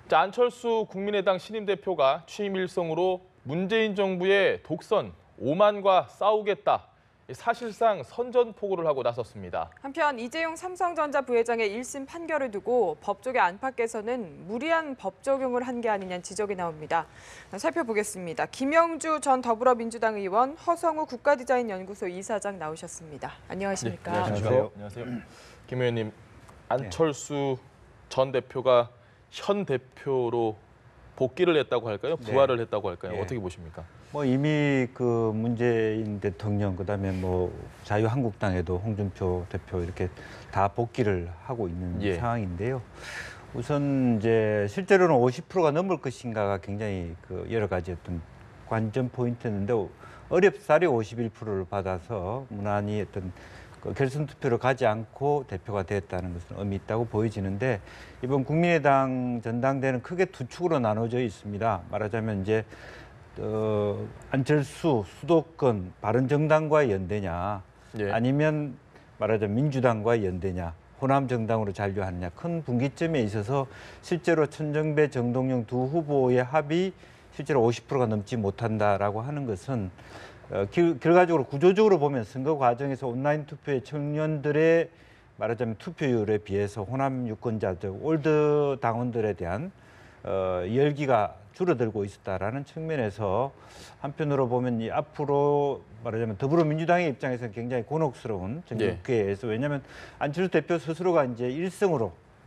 자, 안철수 국민의당 신임 대표가 취임 일성으로 문재인 정부의 독선, 오만과 싸우겠다. 사실상 선전포고를 하고 나섰습니다. 한편 이재용 삼성전자 부회장의 1심 판결을 두고 법조계 안팎에서는 무리한 법 적용을 한 게 아니냐는 지적이 나옵니다. 살펴보겠습니다. 김영주 전 더불어민주당 의원, 허성우 국가디자인연구소 이사장 나오셨습니다. 안녕하십니까? 네, 안녕하세요. 김 의원님, 안철수 전 대표가 현 대표로 복귀를 했다고 할까요? 부활을 했다고 할까요? 네. 어떻게 보십니까? 뭐 이미 그 문재인 대통령 그다음에 뭐 자유한국당에도 홍준표 대표 이렇게 다 복귀를 하고 있는 상황인데요. 우선 이제 실제로는 50%가 넘을 것인가가 굉장히 그 여러 가지 어떤 관전 포인트였는데 어렵사리 51%를 받아서 무난히 어떤 결선 투표를 가지 않고 대표가 됐다는 것은 의미 있다고 보여지는데 이번 국민의당 전당대회는 크게 두 축으로 나눠져 있습니다. 말하자면 이제 안철수 수도권 바른정당과의 연대냐 아니면 말하자면 민주당과의 연대냐 호남 정당으로 잔류하느냐 큰 분기점에 있어서 실제로 천정배 정동영 두 후보의 합이 실제로 50%가 넘지 못한다라고 하는 것은 결과적으로 구조적으로 보면 선거 과정에서 온라인 투표의 청년들의 말하자면 투표율에 비해서 호남 유권자들, 올드 당원들에 대한 열기가 줄어들고 있었다라는 측면에서 한편으로 보면 이 앞으로 말하자면 더불어민주당의 입장에서는 굉장히 곤혹스러운 전국회에서 왜냐하면 안철수 대표 스스로가 이제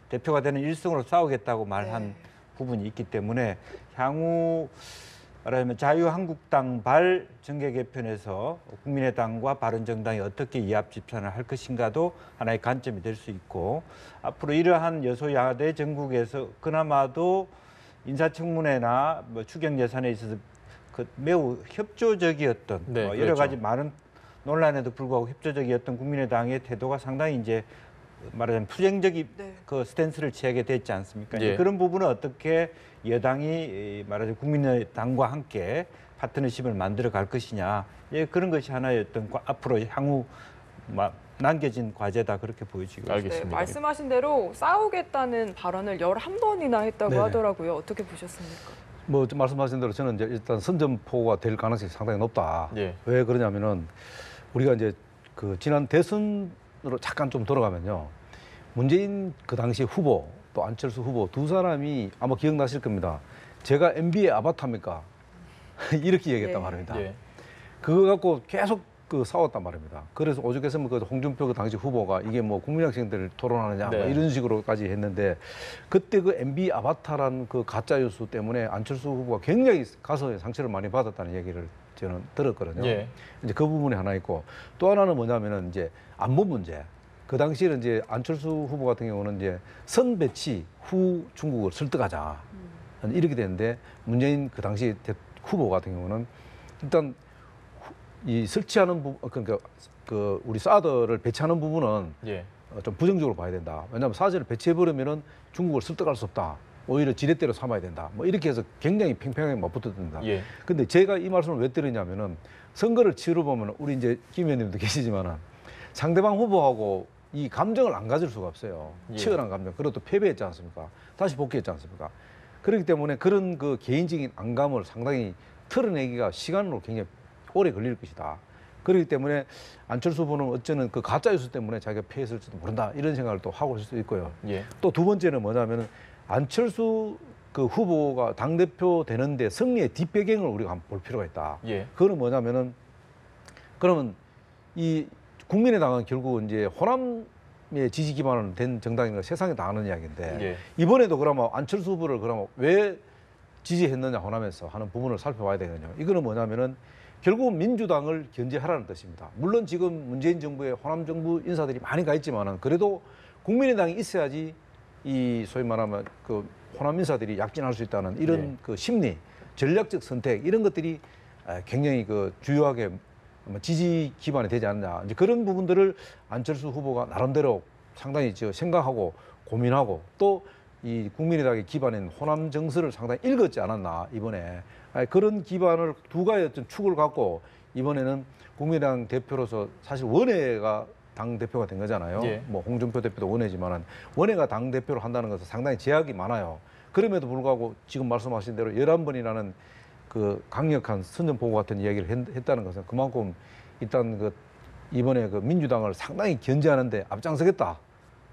대표가 되는 1승으로 싸우겠다고 말한 부분이 있기 때문에 향후 말하자면 자유한국당 발 정계 개편에서 국민의당과 바른정당이 어떻게 이합 집산을 할 것인가도 하나의 관점이 될 수 있고 앞으로 이러한 여소야대 전국에서 그나마도 인사청문회나 뭐 추경 예산에 있어서 그 매우 협조적이었던 여러 가지 많은 논란에도 불구하고 협조적이었던 국민의당의 태도가 상당히 이제 말하자면 투쟁적인 그 스탠스를 취하게 됐지 않습니까? 그런 부분은 어떻게 여당이 말하자면 국민의당과 함께 파트너십을 만들어 갈 것이냐 그런 것이 하나의 어떤 앞으로 향후 남겨진 과제다 그렇게 보여지고 알겠습니다. 네, 말씀하신 대로 싸우겠다는 발언을 11번이나 했다고 하더라고요. 어떻게 보셨습니까? 뭐 말씀하신 대로 저는 이제 일단 선전포고가 될 가능성이 상당히 높다. 왜 그러냐면은 우리가 이제 그 지난 대선으로 잠깐 좀 돌아가면요. 문재인 그 당시 후보 또 안철수 후보 두 사람이 아마 기억나실 겁니다. 제가 MB의 아바타입니까? 이렇게 얘기했단 말입니다. 그거 갖고 계속 그 싸웠단 말입니다. 그래서 오죽했으면 그 홍준표 그 당시 후보가 이게 뭐 국민학생들 토론하느냐 뭐 이런 식으로까지 했는데 그때 그 MB 아바타란 그 가짜 뉴스 때문에 안철수 후보가 굉장히 가슴에 상처를 많이 받았다는 얘기를 저는 들었거든요. 이제 그 부분이 하나 있고 또 하나는 뭐냐면은 이제 안보 문제. 그 당시에는 이제 안철수 후보 같은 경우는 이제 선 배치 후 중국을 설득하자 이렇게 됐는데 문재인 그 당시 후보 같은 경우는 일단 이 설치하는 부분 그러니까 그 우리 사드를 배치하는 부분은 좀 부정적으로 봐야 된다. 왜냐하면 사드를 배치해 버리면은 중국을 설득할 수 없다. 오히려 지렛대로 삼아야 된다. 뭐 이렇게 해서 굉장히 팽팽하게 맞붙었습니다. 근데 제가 이 말씀을 왜 드리냐면은 선거를 치러 보면 우리 이제 김 의원님도 계시지만은 상대방 후보하고 이 감정을 안 가질 수가 없어요. 치열한 감정. 그것도 패배했지 않습니까? 다시 복귀했지 않습니까? 그렇기 때문에 그런 그 개인적인 안감을 상당히 털어내기가 시간으로 굉장히 오래 걸릴 것이다. 그렇기 때문에 안철수 후보는 어쩌면 그 가짜 뉴스 때문에 자기가 패했을지도 모른다. 이런 생각을 또 하고 있을 수도 있고요. 또 두 번째는 뭐냐면은 안철수 그 후보가 당대표 되는데 승리의 뒷배경을 우리가 한번 볼 필요가 있다. 그거는 뭐냐면은 그러면 이 국민의당은 결국 이제 호남의 지지 기반으로 된 정당인가 세상에 다 아는 이야기인데 이번에도 그러면 안철수 후보를 그러면 왜 지지했느냐 호남에서 하는 부분을 살펴봐야 되거든요. 이거는 뭐냐면은 결국 민주당을 견제하라는 뜻입니다. 물론 지금 문재인 정부의 호남 정부 인사들이 많이 가 있지만은 그래도 국민의당이 있어야지 이 소위 말하면 그 호남 인사들이 약진할 수 있다는 이런 그 심리, 전략적 선택 이런 것들이 굉장히 그 주요하게 지지 기반이 되지 않느냐. 이제 그런 부분들을 안철수 후보가 나름대로 상당히 생각하고 고민하고 또 이 국민의당의 기반인 호남 정서를 상당히 읽었지 않았나 이번에 그런 기반을 두 가지 어떤 축을 갖고 이번에는 국민의당 대표로서 사실 원외가 당 대표가 된 거잖아요. 뭐 홍준표 대표도 원외지만은 원외가 당 대표를 한다는 것은 상당히 제약이 많아요. 그럼에도 불구하고 지금 말씀하신 대로 11번이라는 그 강력한 선전포고 같은 이야기를 했다는 것은 그만큼 일단 그 이번에 그 민주당을 상당히 견제하는데 앞장서겠다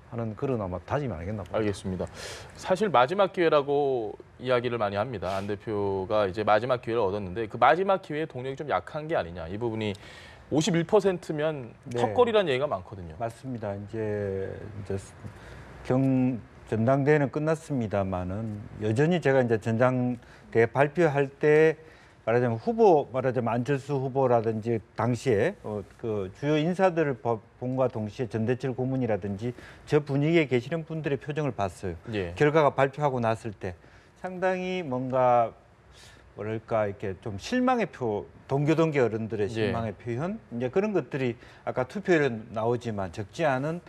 하는 그런 아마 다짐이 아니겠나 봅니다. 알겠습니다. 사실 마지막 기회라고 이야기를 많이 합니다. 안 대표가 이제 마지막 기회를 얻었는데 그 마지막 기회에 동력이 좀 약한 게 아니냐. 이 부분이 51%면 네. 턱걸이라는 얘기가 많거든요. 맞습니다. 이제 전당대회는 끝났습니다만은 여전히 제가 이제 전당대회 발표할 때 말하자면 안철수 후보라든지 당시에 그 주요 인사들을 본과 동시에 전대철 고문이라든지 저 분위기에 계시는 분들의 표정을 봤어요. 예. 결과가 발표하고 났을 때 상당히 뭔가 뭐랄까 이렇게 좀 실망의 동교동계 어른들의 실망의 표현 이제 그런 것들이 아까 투표율에 나오지만 적지 않은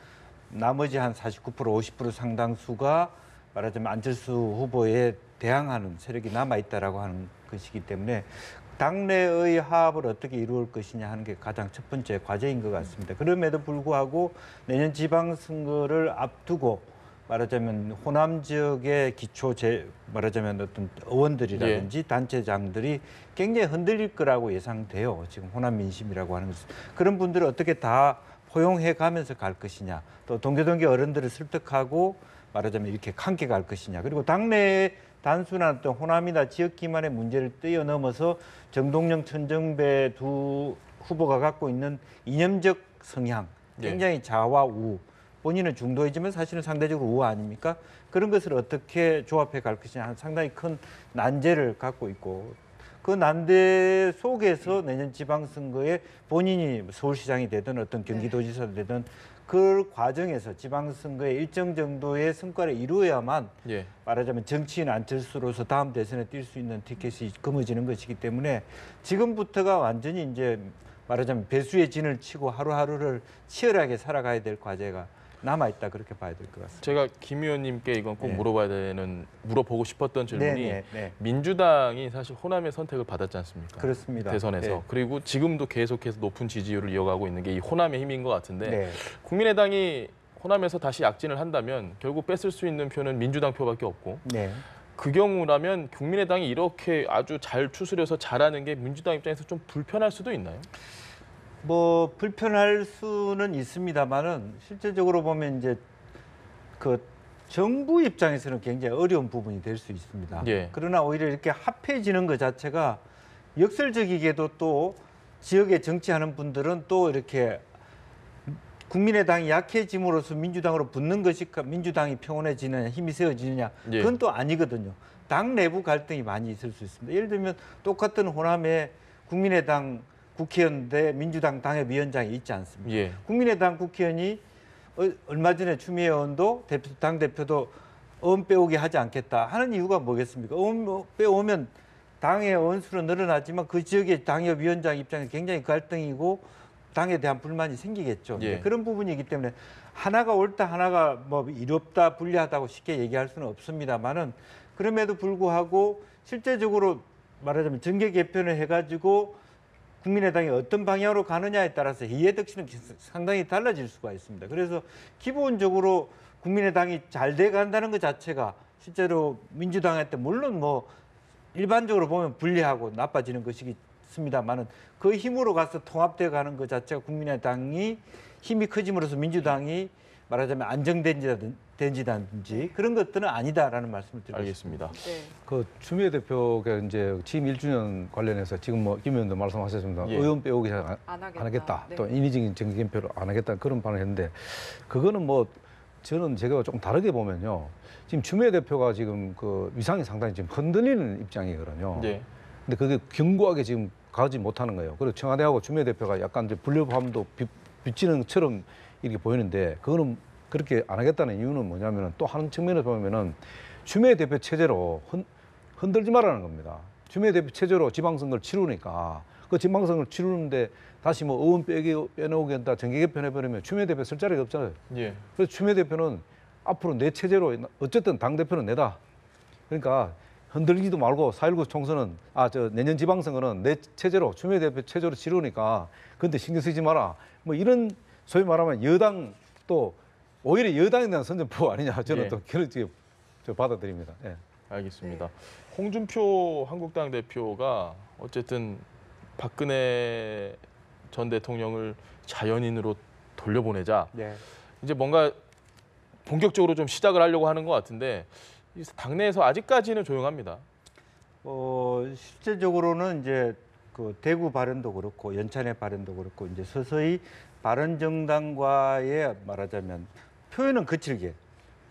나머지 한 49% 50% 상당수가 말하자면 안철수 후보에 대항하는 세력이 남아 있다라고 하는 것이기 때문에 당내의 화합을 어떻게 이루을 것이냐 하는 게 가장 첫 번째 과제인 것 같습니다. 그럼에도 불구하고 내년 지방선거를 앞두고 말하자면 호남 지역의 말하자면 어떤 의원들이라든지 단체장들이 굉장히 흔들릴 거라고 예상돼요. 지금 호남 민심이라고 하는 것은. 그런 분들을 어떻게 다 포용해 가면서 갈 것이냐. 또 동교동계 어른들을 설득하고 말하자면 이렇게 함께 갈 것이냐. 그리고 당내에 단순한 어떤 호남이나 지역 기반의 문제를 뛰어넘어서 정동영, 천정배 두 후보가 갖고 있는 이념적 성향, 굉장히 좌와 우. 본인은 중도이지만 사실은 상대적으로 우아 아닙니까? 그런 것을 어떻게 조합해 갈 것이냐 상당히 큰 난제를 갖고 있고 그 난제 속에서 내년 지방선거에 본인이 서울시장이 되든 어떤 경기도지사 되든 그 과정에서 지방선거에 일정 정도의 성과를 이루어야만 말하자면 정치인 안철수로서 다음 대선에 뛸 수 있는 티켓이 거머쥐는 것이기 때문에 지금부터가 완전히 이제 말하자면 배수의 진을 치고 하루하루를 치열하게 살아가야 될 과제가 남아있다 그렇게 봐야 될 것 같습니다. 제가 김 의원님께 이건 꼭 물어보고 싶었던 질문이 민주당이 사실 호남의 선택을 받았지 않습니까? 그렇습니다. 대선에서. 그리고 지금도 계속해서 높은 지지율을 이어가고 있는 게 이 호남의 힘인 것 같은데 국민의당이 호남에서 다시 약진을 한다면 결국 뺏을 수 있는 표는 민주당 표밖에 없고 그 경우라면 국민의당이 이렇게 아주 잘 추스려서 잘하는 게 민주당 입장에서 좀 불편할 수도 있나요? 뭐 불편할 수는 있습니다만은 실질적으로 보면 이제 그 정부 입장에서는 굉장히 어려운 부분이 될 수 있습니다. 그러나 오히려 이렇게 합해지는 것 자체가 역설적이게도 또 지역에 정치하는 분들은 또 이렇게 국민의당이 약해짐으로써 민주당으로 붙는 것이 민주당이 평온해지느냐 힘이 세워지느냐 그건 또 아니거든요. 당 내부 갈등이 많이 있을 수 있습니다. 예를 들면 똑같은 호남에 국민의당 국회의원 대 민주당 당협위원장이 있지 않습니까? 국민의당 국회의원이 얼마 전에 추미애 의원도 당대표도 의원 빼오기 하지 않겠다 하는 이유가 뭐겠습니까? 의원 빼오면 당의 의원수는 늘어나지만 그 지역의 당협위원장 입장에서 굉장히 갈등이고 당에 대한 불만이 생기겠죠. 그런 부분이기 때문에 하나가 옳다 하나가 뭐 이롭다 불리하다고 쉽게 얘기할 수는 없습니다만은 그럼에도 불구하고 실제적으로 말하자면 정계 개편을 해가지고 국민의당이 어떤 방향으로 가느냐에 따라서 이해득실은 상당히 달라질 수가 있습니다. 그래서 기본적으로 국민의당이 잘 돼간다는 것 자체가 실제로 민주당한테 물론 뭐 일반적으로 보면 불리하고 나빠지는 것이겠습니다만은 그 힘으로 가서 통합되어 가는 것 자체가 국민의당이 힘이 커짐으로써 민주당이 말하자면 안정된지든지 그런 것들은 아니다라는 말씀을 드리고 알겠습니다. 그 추미애 대표가 이제 취임 1주년 관련해서 지금 뭐 김 의원도 말씀하셨습니다. 의원 빼오기 안 하겠다. 또 인위적인 정기 개표를 안 하겠다 그런 발언을 했는데 그거는 뭐 저는 제가 좀 다르게 보면요. 지금 추미애 대표가 지금 그 위상이 상당히 지금 흔들리는 입장이거든요. 근데 그게 견고하게 지금 가지 못하는 거예요. 그리고 청와대하고 추미애 대표가 약간 이제 불협화음도 빚지는 것처럼 이렇게 보이는데 그거는 그렇게 안 하겠다는 이유는 뭐냐면은 또 한 측면에서 보면은 추미애 대표 체제로 흔들지 말라는 겁니다. 추미애 대표 체제로 지방선거를 치르니까 그 지방선거를 치르는데 다시 뭐 의원 빼놓겠다 정계 개편해버리면 추미애 대표 쓸 자리가 없잖아요. 그래서 추미애 대표는 앞으로 내 체제로 어쨌든 당대표는 내다. 그러니까 흔들리지도 말고 4.19 총선은 내년 지방선거는 내 체제로 추미애 대표 체제로 치르니까 근데 신경 쓰지 마라. 뭐 이런 소위 말하면 여당 또 오히려 여당에 대한 선전포 아니냐 저는 또 그렇게 받아들입니다. 알겠습니다. 홍준표 한국당 대표가 어쨌든 박근혜 전 대통령을 자연인으로 돌려보내자. 네. 이제 뭔가 본격적으로 좀 시작을 하려고 하는 것 같은데 당내에서 아직까지는 조용합니다. 실제적으로는 이제 그 대구 발언도 그렇고 연찬의 발언도 그렇고 이제 서서히 바른정당과의 말하자면 표현은 거칠게,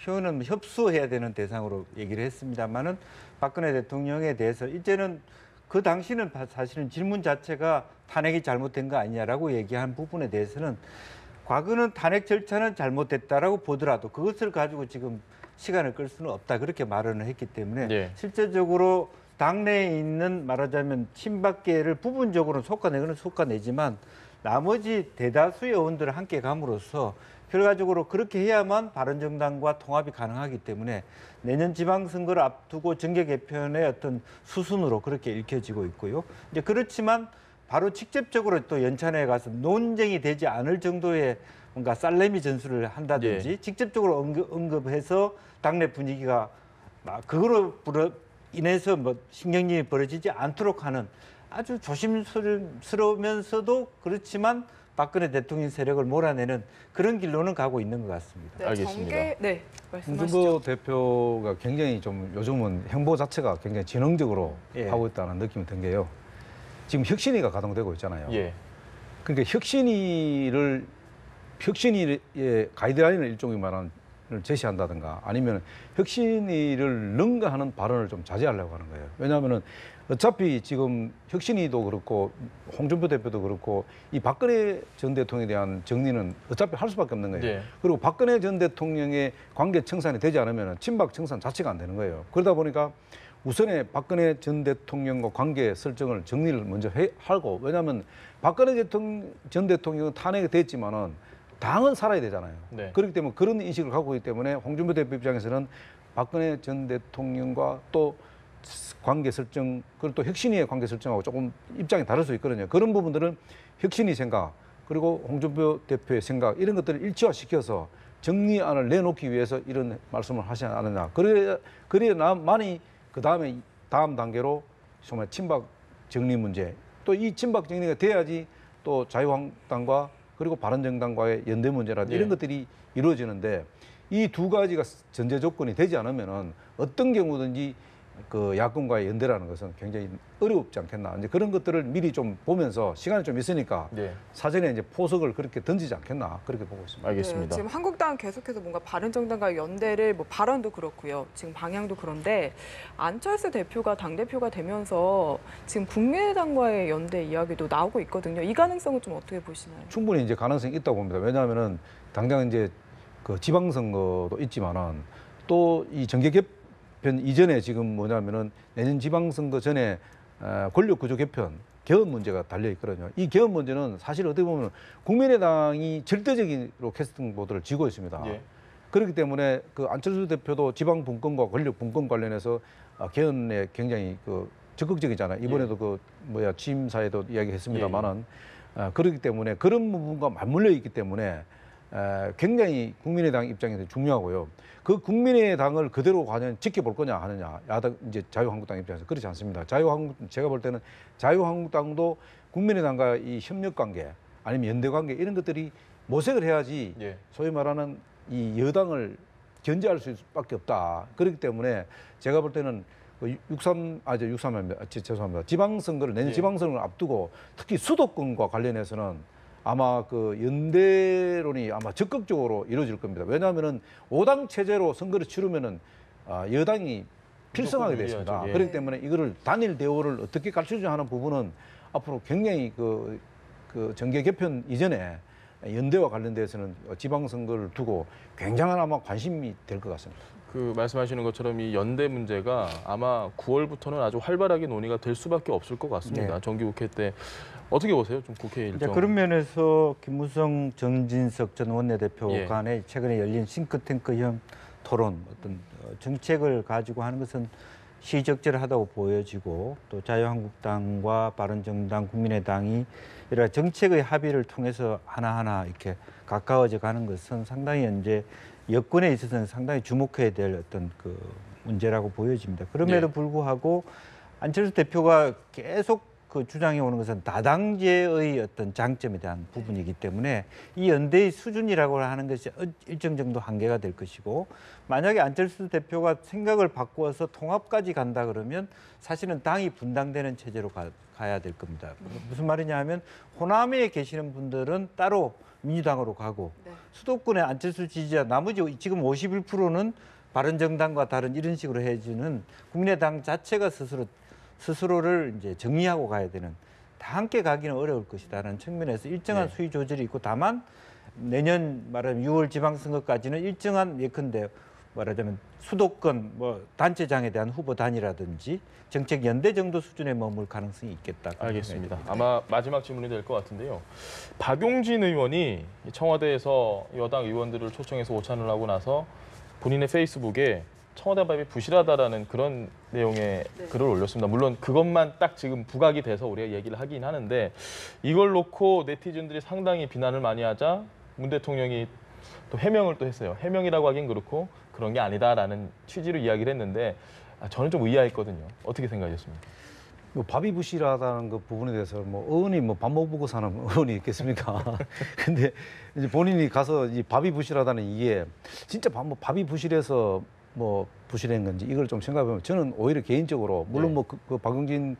표현은 협소해야 되는 대상으로 얘기를 했습니다만은 박근혜 대통령에 대해서 이제는 그 당시는 사실은 질문 자체가 탄핵이 잘못된 거 아니냐라고 얘기한 부분에 대해서는 과거는 탄핵 절차는 잘못됐다라고 보더라도 그것을 가지고 지금 시간을 끌 수는 없다 그렇게 말을 했기 때문에 네. 실제적으로 당내에 있는 말하자면 친박계를 부분적으로 솎아내고는 솎아내지만 나머지 대다수의 의원들을 함께 감으로써 결과적으로 그렇게 해야만 바른정당과 통합이 가능하기 때문에 내년 지방선거를 앞두고 정계 개편의 어떤 수순으로 그렇게 읽혀지고 있고요. 이제 그렇지만 바로 직접적으로 또 연찬회에 가서 논쟁이 되지 않을 정도의 뭔가 살레미 전술을 한다든지 예. 직접적으로 언급해서 당내 분위기가 그거로 인해서 뭐 신경전이 벌어지지 않도록 하는 아주 조심스러우면서도 그렇지만 박근혜 대통령 세력을 몰아내는 그런 길로는 가고 있는 것 같습니다. 네, 알겠습니다. 네, 말씀하시죠. 홍준표 대표가 굉장히 좀 요즘은 행보 자체가 굉장히 지능적으로 예. 하고 있다는 느낌이 든 게요. 지금 혁신위가 가동되고 있잖아요. 예. 그러니까 혁신위의 가이드라인을 일종의 말하는 제시한다든가 아니면 혁신위를 능가하는 발언을 좀 자제하려고 하는 거예요. 왜냐하면은 어차피 지금 혁신위도 그렇고 홍준표 대표도 그렇고 이 박근혜 전 대통령에 대한 정리는 어차피 할 수밖에 없는 거예요. 네. 그리고 박근혜 전 대통령의 관계 청산이 되지 않으면 친박 청산 자체가 안 되는 거예요. 그러다 보니까 우선에 박근혜 전 대통령과 관계 설정을 정리를 먼저 하고 왜냐하면 박근혜 전 대통령은 탄핵이 됐지만은 당은 살아야 되잖아요. 네. 그렇기 때문에 그런 인식을 갖고 있기 때문에 홍준표 대표 입장에서는 박근혜 전 대통령과 또 관계 설정, 그리고 또 혁신위의 관계 설정하고 조금 입장이 다를 수 있거든요. 그런 부분들은 혁신위 생각, 그리고 홍준표 대표의 생각 이런 것들을 일치화시켜서 정리안을 내놓기 위해서 이런 말씀을 하지 않느냐. 그래야만이 그 다음에 다음 단계로 정말 친박 정리 문제, 또 이 친박 정리가 돼야지 또 자유한국당과 그리고 바른정당과의 연대 문제라든지 네. 이런 것들이 이루어지는데 이 두 가지가 전제 조건이 되지 않으면은 어떤 경우든지 그 야권과의 연대라는 것은 굉장히 어렵지 않겠나. 이제 그런 것들을 미리 좀 보면서 시간이 좀 있으니까 네. 사전에 이제 포석을 그렇게 던지지 않겠나 그렇게 보고 있습니다. 알겠습니다. 네, 지금 한국당은 계속해서 뭔가 바른정당과 연대를 뭐 발언도 그렇고요. 지금 방향도 그런데 안철수 대표가 당대표가 되면서 지금 국민의당과의 연대 이야기도 나오고 있거든요. 이 가능성은 좀 어떻게 보시나요? 충분히 이제 가능성이 있다고 봅니다. 왜냐하면은 당장 이제 그 지방선거도 있지만은 또 이 정계 개편 이전에 지금 뭐냐면은 내년 지방선거 전에 권력구조 개편, 개헌 문제가 달려 있거든요. 이 개헌 문제는 사실 어떻게 보면 국민의당이 절대적으로 캐스팅보드를 쥐고 있습니다. 예. 그렇기 때문에 그 안철수 대표도 지방 분권과 권력 분권 관련해서 개헌에 굉장히 그 적극적이잖아요. 이번에도 예. 취임 사에도 이야기했습니다만은 예. 그렇기 때문에 그런 부분과 맞물려 있기 때문에 굉장히 국민의당 입장에서 중요하고요. 그 국민의당을 그대로 과연 지켜볼 거냐 하느냐, 야당 이제 자유한국당 입장에서 그렇지 않습니다. 제가 볼 때는 자유한국당도 국민의당과 이 협력 관계 아니면 연대 관계 이런 것들이 모색을 해야지 예. 소위 말하는 이 여당을 견제할 수밖에 없다. 그렇기 때문에 제가 볼 때는 죄송합니다. 지방선거를 내년 예. 지방선거를 앞두고 특히 수도권과 관련해서는 아마 그 연대론이 아마 적극적으로 이루어질 겁니다. 왜냐하면은 5당 체제로 선거를 치르면은 여당이 필성하게 됐습니다. 예. 그렇기 때문에 이거를 단일 대우를 어떻게 갖추냐 하는 부분은 앞으로 굉장히 그 정계 개편 이전에 연대와 관련돼서는 지방선거를 두고 굉장한 아마 관심이 될 것 같습니다. 그 말씀하시는 것처럼 이 연대 문제가 아마 9월부터는 아주 활발하게 논의가 될 수밖에 없을 것 같습니다. 네. 정기국회 때 어떻게 보세요? 좀 국회 일정. 그런 면에서 김무성, 정진석 전 원내대표 예. 간에 최근에 열린 싱크탱크형 토론, 어떤 정책을 가지고 하는 것은 시적절하다고 보여지고 또 자유한국당과 바른정당, 국민의당이 이런 정책의 합의를 통해서 하나하나 이렇게 가까워져 가는 것은 상당히 이제 여권에 있어서는 상당히 주목해야 될 어떤 그 문제라고 보여집니다. 그럼에도 불구하고 안철수 대표가 계속 그 주장해 오는 것은 다당제의 어떤 장점에 대한 부분이기 때문에 이 연대의 수준이라고 하는 것이 일정 정도 한계가 될 것이고, 만약에 안철수 대표가 생각을 바꾸어서 통합까지 간다 그러면 사실은 당이 분당되는 체제로 가야 될 겁니다. 무슨 말이냐 하면 호남에 계시는 분들은 따로 민주당으로 가고 수도권의 안철수 지지자 나머지 지금 51%는 바른정당과 다른 이런 식으로 해주는 국민의당 자체가 스스로를 이제 정리하고 가야 되는, 다 함께 가기는 어려울 것이다라는 측면에서 일정한 수위 조절이 있고, 다만 내년 말하자면 6월 지방선거까지는 일정한 예컨대 말하자면 수도권 단체장에 대한 후보 단일화든지 정책 연대 정도 수준에 머물 가능성이 있겠다. 알겠습니다. 아마 마지막 질문이 될 것 같은데요. 박용진 의원이 청와대에서 여당 의원들을 초청해서 오찬을 하고 나서 본인의 페이스북에 청와대 밥이 부실하다라는 그런 내용의 글을 올렸습니다. 물론 그것만 딱 지금 부각이 돼서 우리가 얘기를 하긴 하는데, 이걸 놓고 네티즌들이 상당히 비난을 많이 하자 문 대통령이 또 해명을 또 했어요. 해명이라고 하긴 그렇고 그런 게 아니다라는 취지로 이야기를 했는데, 저는 좀 의아했거든요. 어떻게 생각하셨습니까? 밥이 부실하다는 그 부분에 대해서 의원이 밥 못 먹고 사는 의원이 있겠습니까? 근데 이제 본인이 가서 이 밥이 부실하다는 이게 진짜 밥이 부실해서 부실한 건지 이걸 좀 생각해보면, 저는 오히려 개인적으로 물론 그 박용진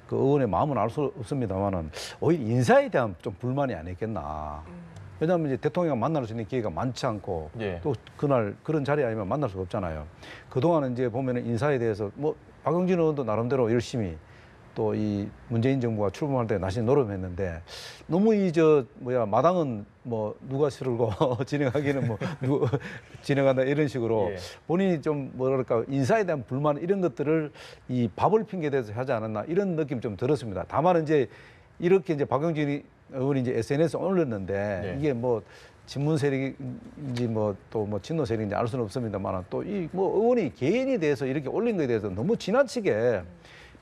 그 의원의 마음은 알 수 없습니다만은 오히려 인사에 대한 좀 불만이 아니겠나. 왜냐하면 이제 대통령과 만날 수 있는 기회가 많지 않고 또 그날 그런 자리 아니면 만날 수가 없잖아요. 그동안은 이제 보면은 인사에 대해서 박용진 의원도 나름대로 열심히 또 이 문재인 정부가 출범할 때 나신 노력했는데, 너무 마당은 누가 싫고 진행하기는 진행한다 이런 식으로 본인이 좀 뭐랄까 인사에 대한 불만 이런 것들을 이 밥을 핑계대서 하지 않았나 이런 느낌 좀 들었습니다. 다만 이제 이렇게 이제 박용진 의원이 이제 SNS에 올렸는데 이게 친문 세력인지 또 친노 세력인지 알 수는 없습니다만, 또 이 의원이 개인에 대해서 이렇게 올린 것에 대해서 너무 지나치게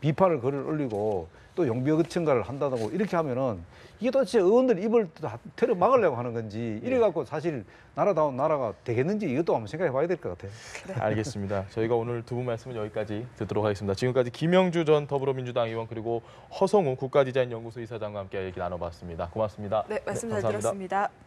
비판을 글을 올리고 또 용비어 증가를 한다고 이렇게 하면은 이게 도대체 의원들 입을 다 테러 막으려고 하는 건지, 이래 갖고 사실 나라다운 나라가 되겠는지 이것도 한번 생각해 봐야 될 것 같아요. 알겠습니다. 저희가 오늘 두 분 말씀은 여기까지 듣도록 하겠습니다. 지금까지 김영주 전 더불어민주당 의원 그리고 허성우 국가디자인연구소 이사장과 함께 얘기 나눠봤습니다. 고맙습니다. 네, 말씀 잘 감사합니다. 들었습니다.